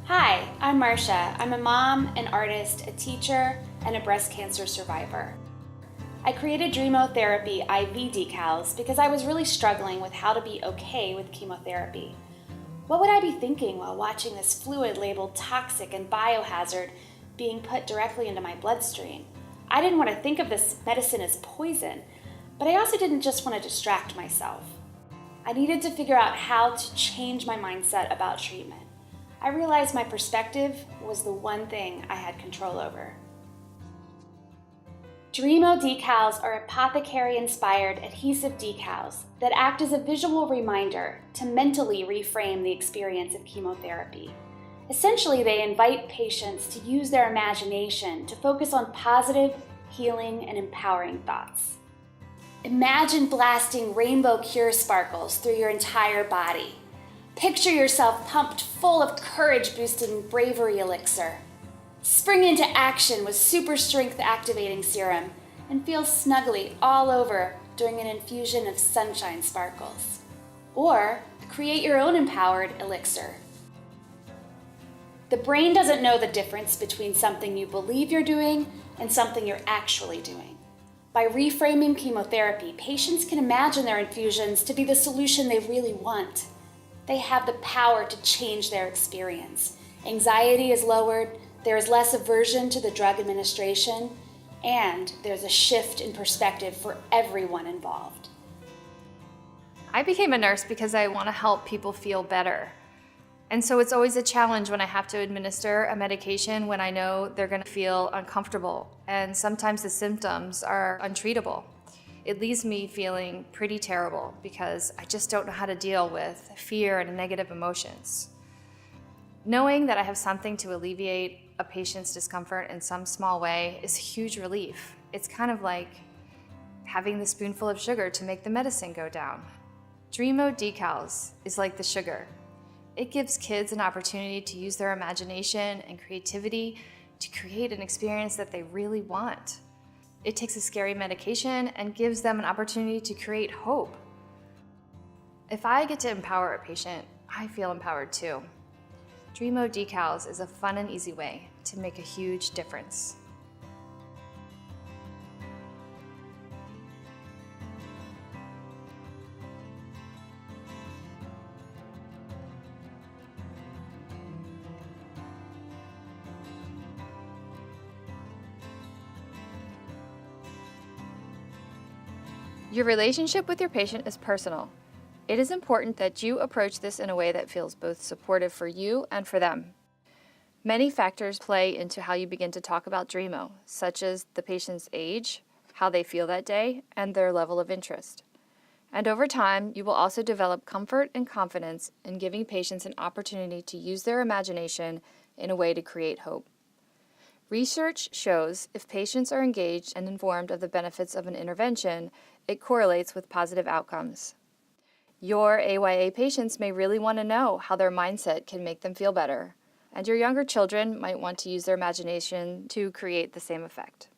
Hi, I'm Marcia. I'm a mom, an artist, a teacher, and a breast cancer survivor. I created Dhremo Therapy IV Decals because I was really struggling with how to be okay with chemotherapy. What would I be thinking while watching this fluid labeled toxic and biohazard being put directly into my bloodstream? I didn't want to think of this medicine as poison, but I also didn't just want to distract myself. I needed to figure out how to change my mindset about treatment. I realized my perspective was the one thing I had control over. Dhremo decals are apothecary-inspired adhesive decals that act as a visual reminder to mentally reframe the experience of chemotherapy. Essentially, they invite patients to use their imagination to focus on positive, healing, and empowering thoughts. Imagine blasting rainbow cure sparkles through your entire body. Picture yourself pumped full of courage-boosting BRAVERY ELIXIR. Spring into action with super strength activating serum and feel snuggly all over during an infusion of sunshine sparkles. Or create your own empowered elixir. The brain doesn't know the difference between something you believe you're doing and something you're actually doing. By reframing chemotherapy, patients can imagine their infusions to be the solution they really want. They have the power to change their experience. Anxiety is lowered, there is less aversion to the drug administration, and there's a shift in perspective for everyone involved. I became a nurse because I want to help people feel better. And so it's always a challenge when I have to administer a medication when I know they're going to feel uncomfortable, and sometimes the symptoms are untreatable. It leaves me feeling pretty terrible because I just don't know how to deal with fear and negative emotions. Knowing that I have something to alleviate a patient's discomfort in some small way is a huge relief. It's kind of like having the spoonful of sugar to make the medicine go down. Dhremo Decals is like the sugar. It gives kids an opportunity to use their imagination and creativity to create an experience that they really want. It takes a scary medication and gives them an opportunity to create hope. If I get to empower a patient, I feel empowered too. Dhremo Decals is a fun and easy way to make a huge difference. Your relationship with your patient is personal. It is important that you approach this in a way that feels both supportive for you and for them. Many factors play into how you begin to talk about Dhremo, such as the patient's age, how they feel that day, and their level of interest. And over time, you will also develop comfort and confidence in giving patients an opportunity to use their imagination in a way to create hope. Research shows if patients are engaged and informed of the benefits of an intervention, it correlates with positive outcomes. Your AYA patients may really want to know how their mindset can make them feel better, and your younger children might want to use their imagination to create the same effect.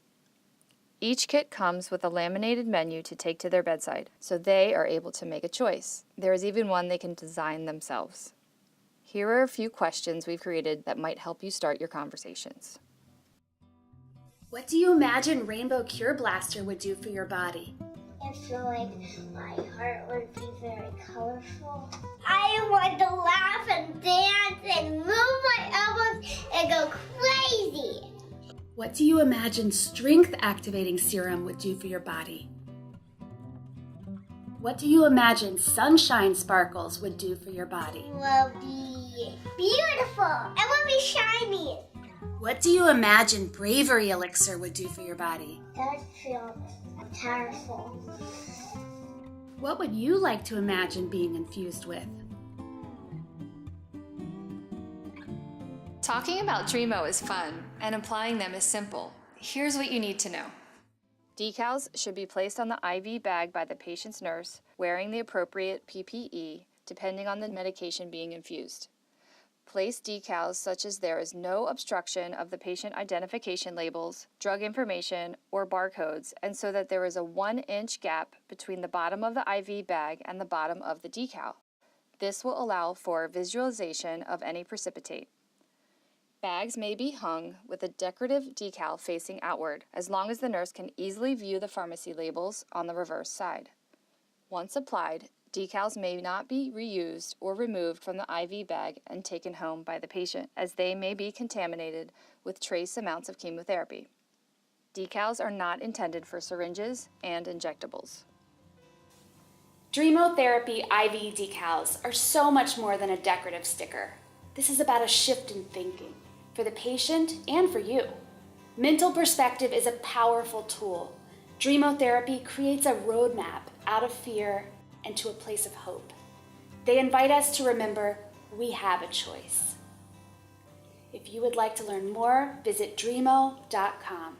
Each kit comes with a laminated menu to take to their bedside, so they are able to make a choice. There is even one they can design themselves. Here are a few questions we've created that might help you start your conversations. What do you imagine Rainbow Cure Blaster would do for your body? I feel like my heart would be very colorful. I want to laugh and dance and move my elbows and go crazy. What do you imagine Strength Activating Serum would do for your body? What do you imagine Sunshine Sparkles would do for your body? It will be beautiful. It will be shiny. What do you imagine BRAVERY ELIXIR would do for your body? That would feel powerful. What would you like to imagine being infused with? Talking about Dhremo is fun, and applying them is simple. Here's what you need to know. Decals should be placed on the IV bag by the patient's nurse, wearing the appropriate PPE, depending on the medication being infused. Place decals such as there is no obstruction of the patient identification labels, drug information, or barcodes, and so that there is a 1-inch gap between the bottom of the IV bag and the bottom of the decal. This will allow for visualization of any precipitate. Bags may be hung with a decorative decal facing outward, as long as the nurse can easily view the pharmacy labels on the reverse side. Once applied, decals may not be reused or removed from the IV bag and taken home by the patient, as they may be contaminated with trace amounts of chemotherapy. Decals are not intended for syringes and injectables. Dhremo Therapy IV decals are so much more than a decorative sticker. This is about a shift in thinking, for the patient and for you. Mental perspective is a powerful tool. Dhremo Therapy creates a roadmap out of fear and to a place of hope. They invite us to remember we have a choice. If you would like to learn more, visit Dhremo.com.